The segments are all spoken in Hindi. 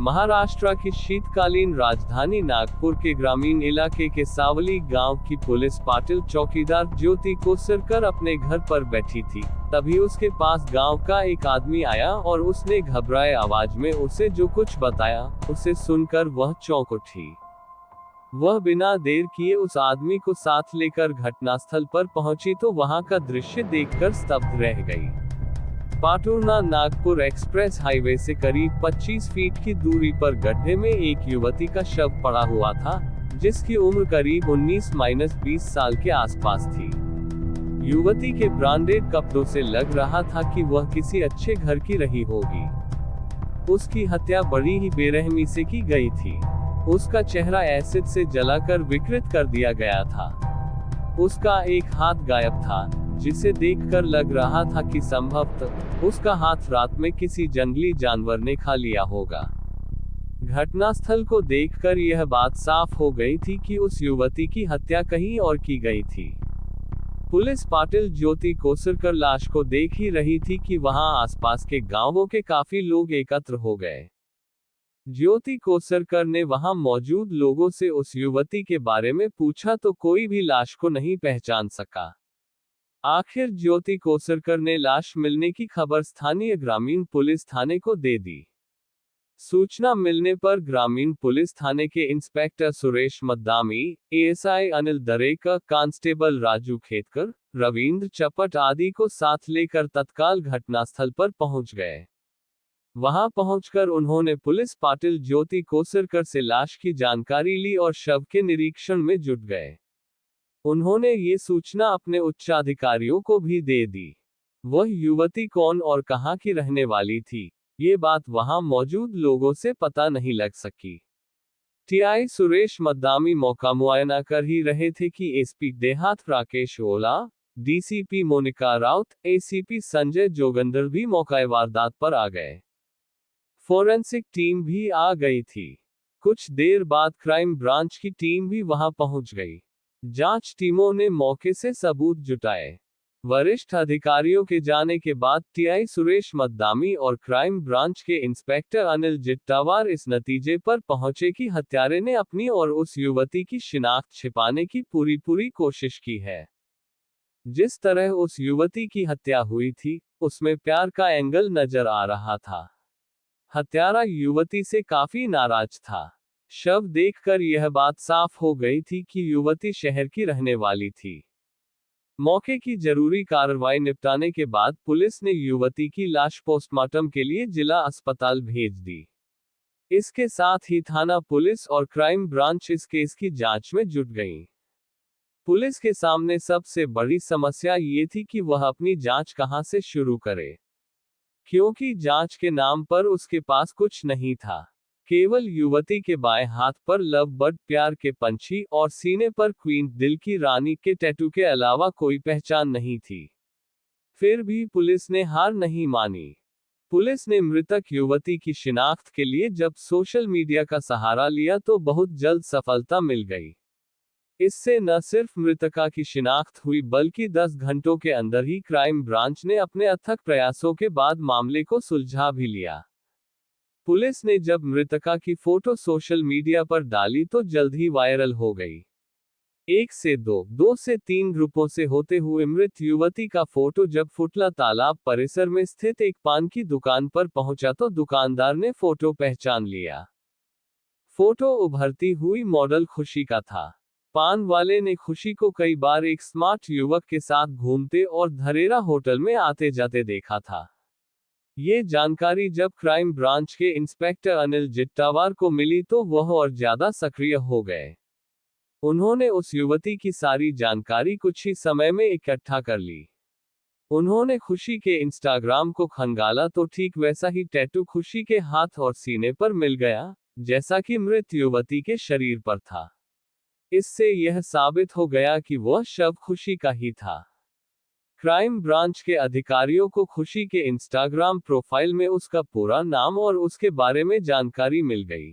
महाराष्ट्र की शीतकालीन राजधानी नागपुर के ग्रामीण इलाके के सावली गांव की पुलिस पाटिल चौकीदार ज्योति कोसरकर अपने घर पर बैठी थी। तभी उसके पास गांव का एक आदमी आया और उसने घबराए आवाज में उसे जो कुछ बताया, उसे सुनकर वह चौंक उठी। वह बिना देर किए उस आदमी को साथ लेकर घटनास्थल पर पहुंची तो वहां का दृश्य देखकर स्तब्ध रह गई। पाटुरना नागपुर एक्सप्रेस हाईवे से करीब 25 फीट की दूरी पर गड्ढे में एक युवती का शव पड़ा हुआ था, जिसकी उम्र करीब 19-20 साल के आसपास थी। युवती के ब्रांडेड कपड़ों से लग रहा था कि वह किसी अच्छे घर की रही होगी। उसकी हत्या बड़ी ही बेरहमी से की गई थी। उसका चेहरा एसिड से जलाकर विकृत कर दिया गया था। उसका एक हाथ गायब था, जिसे देखकर लग रहा था कि संभवतः उसका हाथ रात में किसी जंगली जानवर ने खा लिया होगा। घटनास्थल को देखकर यह बात साफ हो गई थी कि उस युवती की हत्या कहीं और की गई थी। पुलिस पाटिल ज्योति कोसरकर लाश को देख ही रही थी कि वहां आसपास के गांवों के काफी लोग एकत्र हो गए। ज्योति कोसरकर ने वहां मौजूद लोगों से उस युवती के बारे में पूछा तो कोई भी लाश को नहीं पहचान सका। आखिर ज्योति कोसरकर ने लाश मिलने की खबर स्थानीय ग्रामीण पुलिस थाने को दे दी। सूचना मिलने पर ग्रामीण पुलिस थाने के inspector Suresh Maddami, ASI Anil Darekar, constable Raju Khetkar, Ravindra Chapat आदि को साथ लेकर तत्काल घटनास्थल पर पहुंच गए। वहां पहुंचकर उन्होंने पुलिस पाटिल ज्योति कोसरकर से लाश की जानकारी ली और शव के निरीक्षण में जुट गए। उन्होंने ये सूचना अपने उच्चाधिकारियों को भी दे दी। वह युवती कौन और कहां की रहने वाली थी, ये बात वहां मौजूद लोगों से पता नहीं लग सकी। टीआई सुरेश मद्दामी मौका मुआयना कर ही रहे थे कि एसपी देहात राकेश ओला, डीसीपी मोनिका राउत, एसीपी संजय जोगंदर भी मौका वारदात पर आ गए। फोरेंसिक टीम भी आ गई थी। कुछ देर बाद क्राइम ब्रांच की टीम भी वहां पहुंच गई। जांच टीमों ने मौके से सबूत जुटाए। वरिष्ठ अधिकारियों के जाने के बाद टीआई सुरेश मद्दामी और क्राइम ब्रांच के इंस्पेक्टर अनिल जिट्टावार इस नतीजे पर पहुंचे कि हत्यारे ने अपनी और उस युवती की शिनाख्त छिपाने की पूरी कोशिश की है। जिस तरह उस युवती की हत्या हुई थी, उसमें प्यार का एंगल नजर आ रहा था। हत्यारा युवती से काफी नाराज था। शव देखकर यह बात साफ हो गई थी कि युवती शहर की रहने वाली थी। मौके की जरूरी कार्रवाई निपटाने के बाद पुलिस ने युवती की लाश पोस्टमार्टम के लिए जिला अस्पताल भेज दी। इसके साथ ही थाना पुलिस और क्राइम ब्रांच इस केस की जांच में जुट गई। पुलिस के सामने सबसे बड़ी समस्या ये थी कि वह अपनी जांच कहां से शुरू करे, क्योंकि जांच के नाम पर उसके पास कुछ नहीं था। केवल युवती के बाएं हाथ पर लव बर्ड प्यार के पंछी और सीने पर क्वीन दिल की रानी के टैटू के अलावा कोई पहचान नहीं थी। फिर भी पुलिस ने हार नहीं मानी। पुलिस ने मृतक युवती की शिनाख्त के लिए जब सोशल मीडिया का सहारा लिया तो बहुत जल्द सफलता मिल गई। इससे न सिर्फ मृतका की शिनाख्त हुई बल्कि 10 घंटों के अंदर ही क्राइम ब्रांच ने अपने अथक प्रयासों के बाद मामले को सुलझा भी लिया। पुलिस ने जब मृतका की फोटो सोशल मीडिया पर डाली तो जल्द ही वायरल हो गई। 1 से 2 से 3 ग्रुपों से होते हुए मृत युवती का फोटो जब फुटला तालाब परिसर में स्थित एक पान की दुकान पर पहुंचा तो दुकानदार ने फोटो पहचान लिया। फोटो उभरती हुई मॉडल खुशी का था। पान वाले ने खुशी को कई बार एक स्मार्ट युवक के साथ घूमते और धरेरा होटल में आते जाते देखा था। ये जानकारी जब क्राइम ब्रांच के इंस्पेक्टर अनिल जिट्टावार को मिली तो वह और ज्यादा सक्रिय हो गए। उन्होंने उस युवती की सारी जानकारी कुछ ही समय में इकट्ठा कर ली। उन्होंने खुशी के इंस्टाग्राम को खंगाला तो ठीक वैसा ही टैटू खुशी के हाथ और सीने पर मिल गया, जैसा कि मृत युवती के शरीर पर था। इससे यह साबित हो गया कि वह शव खुशी का ही था। क्राइम ब्रांच के अधिकारियों को खुशी के इंस्टाग्राम प्रोफाइल में उसका पूरा नाम और उसके बारे में जानकारी मिल गई।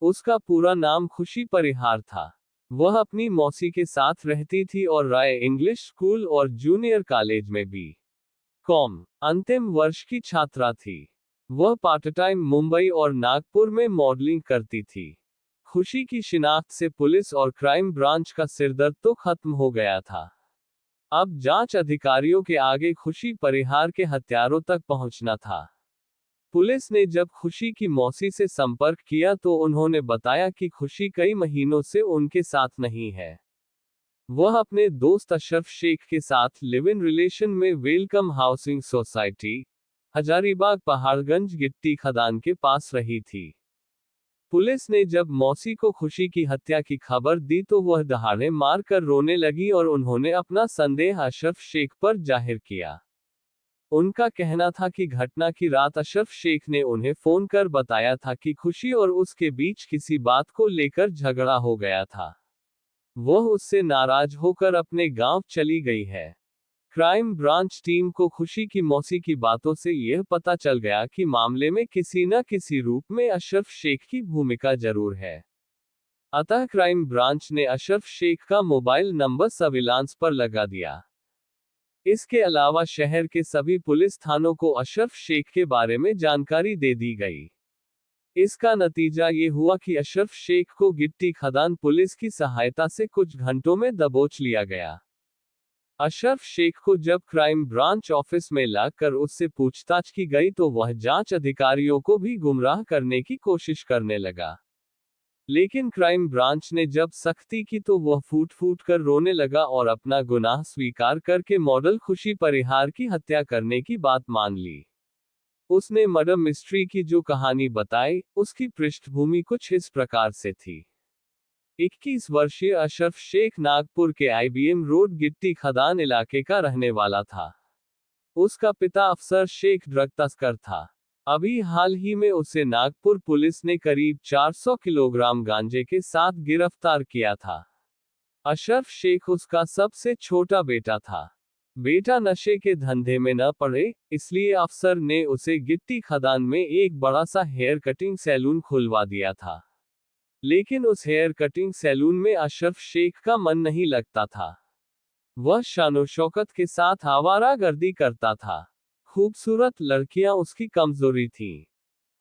उसका पूरा नाम खुशी परिहार था। वह अपनी मौसी के साथ रहती थी और राय इंग्लिश स्कूल और जूनियर कॉलेज में भी अंतिम वर्ष की छात्रा थी। वह पार्ट टाइम मुंबई और नागपुर में मॉडलिंग करती थी। खुशी की शिनाख्त से पुलिस और क्राइम ब्रांच का सिरदर्द तो खत्म हो गया था। अब जांच अधिकारियों के आगे खुशी परिहार के हत्यारों तक पहुंचना था। पुलिस ने जब खुशी की मौसी से संपर्क किया तो उन्होंने बताया कि खुशी कई महीनों से उनके साथ नहीं है। वह अपने दोस्त अशरफ शेख के साथ लिव इन रिलेशन में welcome housing society, Hazaribagh Paharganj गिट्टी खदान के पास रही थी। पुलिस ने जब मौसी को खुशी की हत्या की खबर दी तो वह दहाड़े मार कर रोने लगी और उन्होंने अपना संदेह अशरफ शेख पर जाहिर किया। उनका कहना था कि घटना की रात अशरफ शेख ने उन्हें फोन कर बताया था कि खुशी और उसके बीच किसी बात को लेकर झगड़ा हो गया था। वह उससे नाराज होकर अपने गांव चली गई है। क्राइम ब्रांच टीम को खुशी की मौसी की बातों से यह पता चल गया कि मामले में किसी न किसी रूप में अशरफ शेख की भूमिका जरूर है। अतः क्राइम ब्रांच ने अशरफ शेख का मोबाइल नंबर सर्विलांस पर लगा दिया। इसके अलावा शहर के सभी पुलिस थानों को अशरफ शेख के बारे में जानकारी दे दी गई। इसका नतीजा ये हुआ कि अशरफ शेख को गिट्टी खदान पुलिस की सहायता से कुछ घंटों में दबोच लिया गया। अशरफ शेख को जब क्राइम ब्रांच ऑफिस में लाकर उससे पूछताछ की गई तो वह जांच अधिकारियों को भी गुमराह करने की कोशिश करने लगा। लेकिन क्राइम ब्रांच ने जब सख्ती की तो वह फूट फूट कर रोने लगा और अपना गुनाह स्वीकार करके मॉडल खुशी परिहार की हत्या करने की बात मान ली। उसने मर्डर मिस्ट्री की जो कहानी बताई, उसकी पृष्ठभूमि कुछ इस प्रकार से थी। 21 वर्षीय अशरफ शेख नागपुर के IBM रोड गिट्टी खदान इलाके का रहने वाला था। उसका पिता अफसर शेख ड्रग तस्कर था। अभी हाल ही में उसे नागपुर पुलिस ने करीब 400 किलोग्राम गांजे के साथ गिरफ्तार किया था। अशरफ शेख उसका सबसे छोटा बेटा था। बेटा नशे के धंधे में न पड़े, इसलिए अफसर ने उसे गिट्टी खदान में एक बड़ा सा हेयर कटिंग सैलून खुलवा दिया था। लेकिन उस हेयर कटिंग सैलून में अशरफ शेख का मन नहीं लगता था। वह शानो शौकत के साथ आवारागर्दी करता था। खूबसूरत लड़कियां उसकी कमजोरी थीं।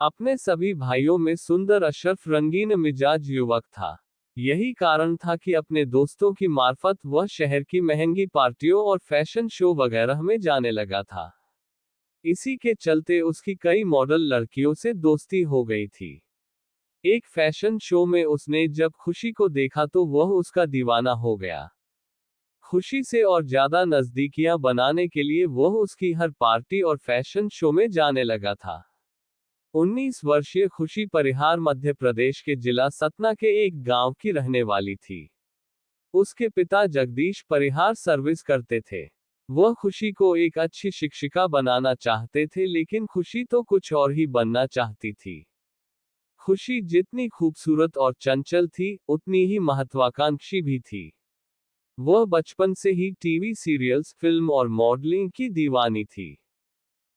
अपने सभी भाइयों में सुंदर अशरफ रंगीन मिजाज युवक था। यही कारण था कि अपने दोस्तों की मार्फत वह शहर की महंगी पार्टियों और फैशन शो वगैरह में जाने लगा था। इसी के चलते उसकी कई मॉडल लड़कियों से दोस्ती हो गई थी। एक फैशन शो में उसने जब खुशी को देखा तो वह उसका दीवाना हो गया। खुशी से और ज्यादा नजदीकियां बनाने के लिए वह उसकी हर पार्टी और फैशन शो में जाने लगा था। 19 वर्षीय खुशी परिहार मध्य प्रदेश के जिला सतना के एक गांव की रहने वाली थी। उसके पिता जगदीश परिहार सर्विस करते थे। वह खुशी को एक अच्छी शिक्षिका बनाना चाहते थे, लेकिन खुशी तो कुछ और ही बनना चाहती थी। खुशी जितनी खूबसूरत और चंचल थी, उतनी ही महत्वाकांक्षी भी थी। वह बचपन से ही टीवी सीरियल्स, फिल्म और मॉडलिंग की दीवानी थी।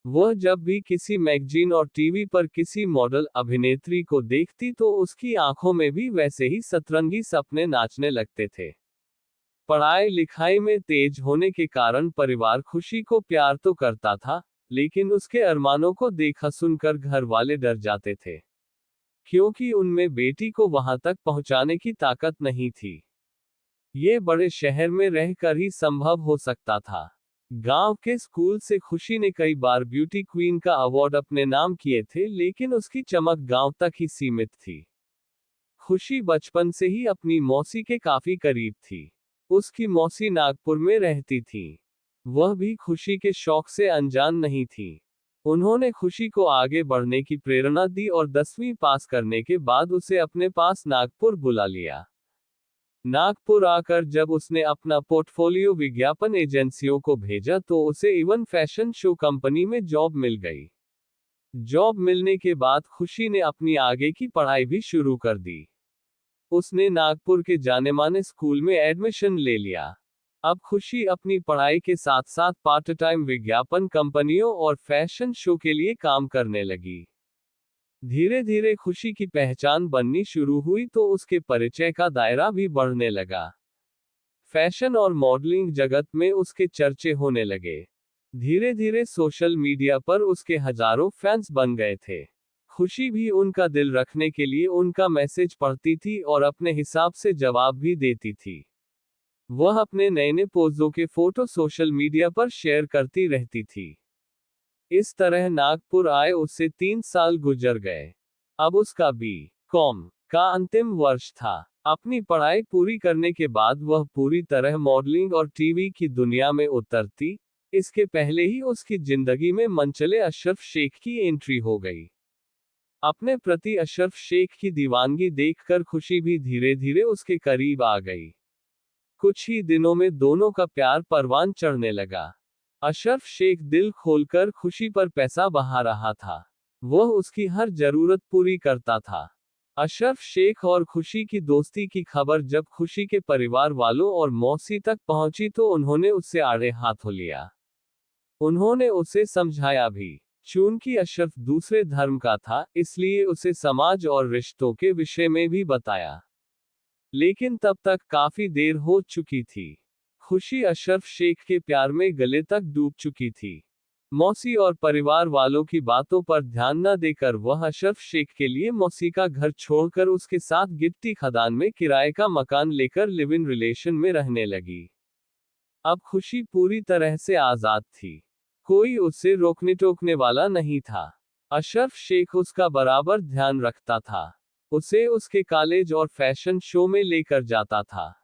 वह जब भी किसी मैगजीन और टीवी पर किसी मॉडल अभिनेत्री को देखती तो उसकी आंखों में भी वैसे ही सतरंगी सपने नाचने लगते थे। पढ़ाई लिखाई में तेज होने के कारण परिवार खुशी को प्यार तो करता था, लेकिन उसके अरमानों को देखा सुनकर घर वाले डर जाते थे, क्योंकि उनमें बेटी को वहां तक पहुंचाने की ताकत नहीं थी। ये बड़े शहर में रहकर ही संभव हो सकता था। गांव के स्कूल से खुशी ने कई बार ब्यूटी क्वीन का अवार्ड अपने नाम किए थे, लेकिन उसकी चमक गांव तक ही सीमित थी। खुशी बचपन से ही अपनी मौसी के काफी करीब थी। उसकी मौसी नागपुर में रहती थी। वह भी खुशी के शौक से अनजान नहीं थी। उन्होंने खुशी को आगे बढ़ने की प्रेरणा दी और 10वीं पास करने के बाद उसे अपने पास नागपुर बुला लिया। नागपुर आकर जब उसने अपना पोर्टफोलियो विज्ञापन एजेंसियों को भेजा तो उसे इवन फैशन शो कंपनी में जॉब मिल गई। जॉब मिलने के बाद खुशी ने अपनी आगे की पढ़ाई भी शुरू कर दी। उसने नागपुर के जाने-माने स्कूल में एडमिशन ले लिया। अब खुशी अपनी पढ़ाई के साथ साथ पार्ट टाइम विज्ञापन कंपनियों और फैशन शो के लिए काम करने लगी। धीरे धीरे खुशी की पहचान बननी शुरू हुई तो उसके परिचय का दायरा भी बढ़ने लगा। फैशन और मॉडलिंग जगत में उसके चर्चे होने लगे। धीरे धीरे सोशल मीडिया पर उसके हजारों फैंस बन गए थे। खुशी भी उनका दिल रखने के लिए उनका मैसेज पढ़ती थी और अपने हिसाब से जवाब भी देती थी। वह अपने नए नए पोजों के फोटो सोशल मीडिया पर शेयर करती रहती थी। इस तरह नागपुर आए उससे 3 साल गुजर गए। अब उसका बी.कॉम का अंतिम वर्ष था। अपनी पढ़ाई पूरी करने के बाद वह पूरी तरह मॉडलिंग और टीवी की दुनिया में उतरती। इसके पहले ही उसकी जिंदगी में मनचले अशरफ शेख की एंट्री हो गई। अपने प्रति अशरफ शेख की दीवानगी देखकर खुशी भी धीरे धीरे उसके करीब आ गई। कुछ ही दिनों में दोनों का प्यार परवान चढ़ने लगा। अशरफ शेख दिल खोलकर खुशी पर पैसा बहा रहा था। वह उसकी हर जरूरत पूरी करता था। अशरफ शेख और खुशी की दोस्ती की खबर जब खुशी के परिवार वालों और मौसी तक पहुंची तो उन्होंने उससे आड़े हाथों लिया। उन्होंने उसे समझाया भी। चूंकि अशरफ दूसरे धर्म का था, इसलिए उसे समाज और रिश्तों के विषय में भी बताया। लेकिन तब तक काफी देर हो चुकी थी। खुशी अशरफ शेख के प्यार में गले तक डूब चुकी थी। मौसी और परिवार वालों की बातों पर ध्यान न देकर वह अशरफ शेख के लिए मौसी का घर छोड़कर उसके साथ गिट्टी खदान में किराए का मकान लेकर लिव इन रिलेशन में रहने लगी। अब खुशी पूरी तरह से आजाद थी। कोई उसे रोकने टोकने वाला नहीं था। अशरफ शेख उसका बराबर ध्यान रखता था। उसे उसके कॉलेज और फैशन शो में लेकर जाता था।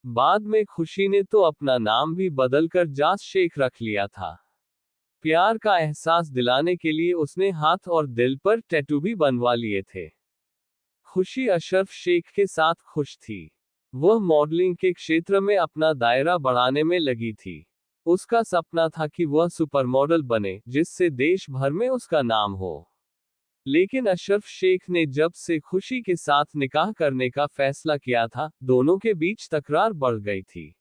बाद में खुशी ने तो अपना नाम भी बदलकर जास शेख रख लिया था। प्यार का एहसास दिलाने के लिए उसने हाथ और दिल पर टैटू भी बनवा लिए थे। खुशी अशरफ शेख के साथ खुश थी। वह मॉडलिंग के क्षेत्र में अपना दायरा बढ़ाने में लगी थी। उसका सपना था कि वह सुपरमॉडल बने, जिससे देश भर में उसका नाम हो। लेकिन अशरफ शेख ने जब से खुशी के साथ निकाह करने का फैसला किया था, दोनों के बीच तकरार बढ़ गई थी।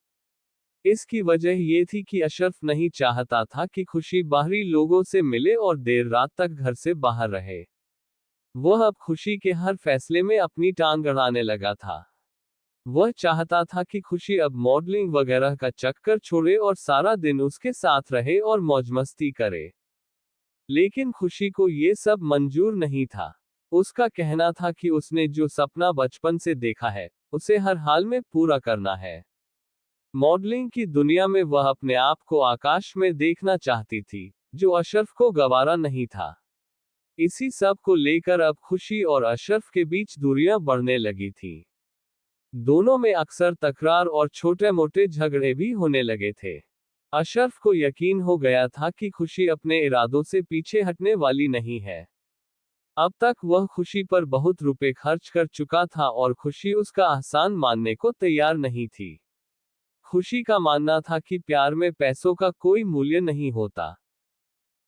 इसकी वजह ये थी कि अशरफ नहीं चाहता था कि खुशी बाहरी लोगों से मिले और देर रात तक घर से बाहर रहे। वह अब खुशी के हर फैसले में अपनी टांग अड़ाने लगा था। वह चाहता था कि खुशी अब मॉडलिंग वगैरह का चक्कर छोड़े और सारा दिन उसके साथ रहे और मौजमस्ती करे। लेकिन खुशी को ये सब मंजूर नहीं था। उसका कहना था कि उसने जो सपना बचपन से देखा है, उसे हर हाल में पूरा करना है। मॉडलिंग की दुनिया में वह अपने आप को आकाश में देखना चाहती थी, जो अशरफ को गवारा नहीं था। इसी सब को लेकर अब खुशी और अशरफ के बीच दूरियां बढ़ने लगी थी। दोनों में अक्सर तकरार और छोटे मोटे झगड़े भी होने लगे थे। अशरफ को यकीन हो गया था कि खुशी अपने इरादों से पीछे हटने वाली नहीं है। अब तक वह खुशी पर बहुत रुपए खर्च कर चुका था और खुशी उसका एहसान मानने को तैयार नहीं थी। खुशी का मानना था कि प्यार में पैसों का कोई मूल्य नहीं होता।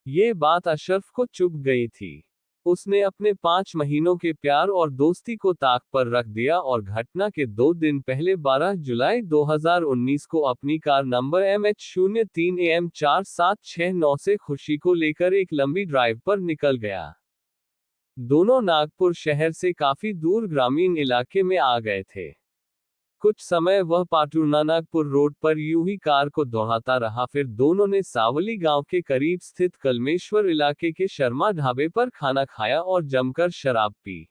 ये बात अशरफ को चुभ गई थी। उसने अपने 5 महीनों के प्यार और दोस्ती को ताक पर रख दिया और घटना के 2 दिन पहले 12 जुलाई 2019 को अपनी कार नंबर MH03AM4769 से खुशी को लेकर एक लंबी ड्राइव पर निकल गया। दोनों नागपुर शहर से काफी दूर ग्रामीण इलाके में आ गए थे। कुछ समय वह पाटुरना नागपुर रोड पर यूं ही कार को दौड़ाता रहा। फिर दोनों ने सावली गांव के करीब स्थित कलमेश्वर इलाके के शर्मा ढाबे पर खाना खाया और जमकर शराब पी।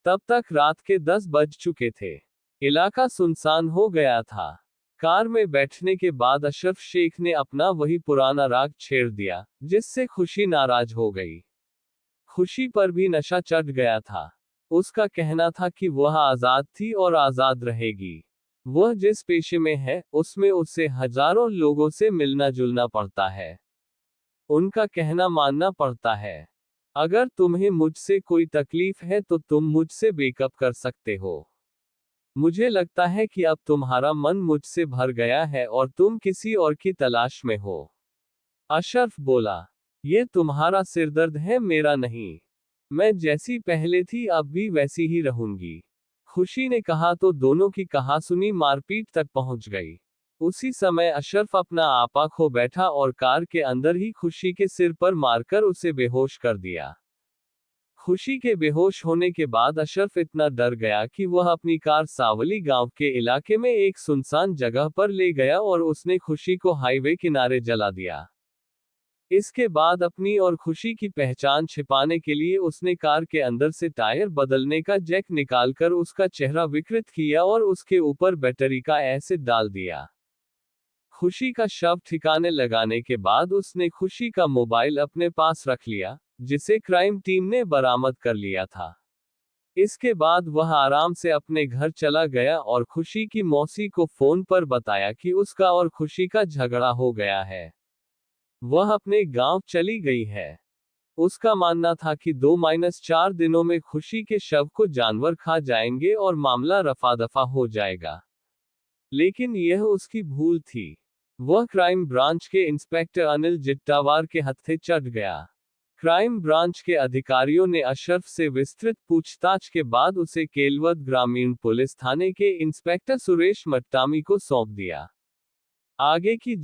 तब तक रात के 10 बज चुके थे। इलाका सुनसान हो गया था। कार में बैठने के बाद अशरफ शेख ने अपना वही पुराना राग छेड़ दिया, जिससे खुशी नाराज हो गई। खुशी पर भी नशा चढ़ गया था। उसका कहना था कि वह आजाद थी और आजाद रहेगी। वह जिस पेशे में है, उसमें उसे हजारों लोगों से मिलना जुलना पड़ता है। उनका कहना मानना पड़ता है। अगर तुम्हें मुझसे कोई तकलीफ है तो तुम मुझसे ब्रेकअप कर सकते हो। मुझे लगता है कि अब तुम्हारा मन मुझसे भर गया है और तुम किसी और की तलाश में हो। अशरफ बोला, ये तुम्हारा सिरदर्द है, मेरा नहीं। मैं जैसी पहले थी अब भी वैसी ही रहूंगी। खुशी ने कहा तो दोनों की कहासुनी मारपीट तक पहुंच गई। उसी समय अशरफ अपना आपा खो बैठा और कार के अंदर ही खुशी के सिर पर मारकर उसे बेहोश कर दिया। खुशी के बेहोश होने के बाद अशरफ इतना डर गया कि वह अपनी कार सावली गांव के इलाके में एक सुनसान जगह पर ले गया और उसने खुशी को हाईवे किनारे जला दिया। इसके बाद अपनी और खुशी की पहचान छिपाने के लिए उसने कार के अंदर से टायर बदलने का जैक निकालकर उसका चेहरा विकृत किया और उसके ऊपर बैटरी का एसिड डाल दिया। खुशी का शव ठिकाने लगाने के बाद उसने खुशी का मोबाइल अपने पास रख लिया, जिसे क्राइम टीम ने बरामद कर लिया था। इसके बाद वह आराम से अपने घर चला गया और खुशी की मौसी को फोन पर बताया कि उसका और खुशी का झगड़ा हो गया है। वह अपने गांव चली गई है। उसका मानना था कि 2-4 दिनों में खुशी के शव को जानवर खा जाएंगे और मामला रफा दफा हो जाएगा। लेकिन यह उसकी भूल थी। वह क्राइम ब्रांच के इंस्पेक्टर अनिल जिट्टावार के हत्थे चढ़ गया। क्राइम ब्रांच के अधिकारियों ने अशरफ से विस्तृत पूछताछ के बाद उसे केलवद ग्रामीण पुलिस थाने के इंस्पेक्टर सुरेश मट्टामी को सौंप दिया। आगे की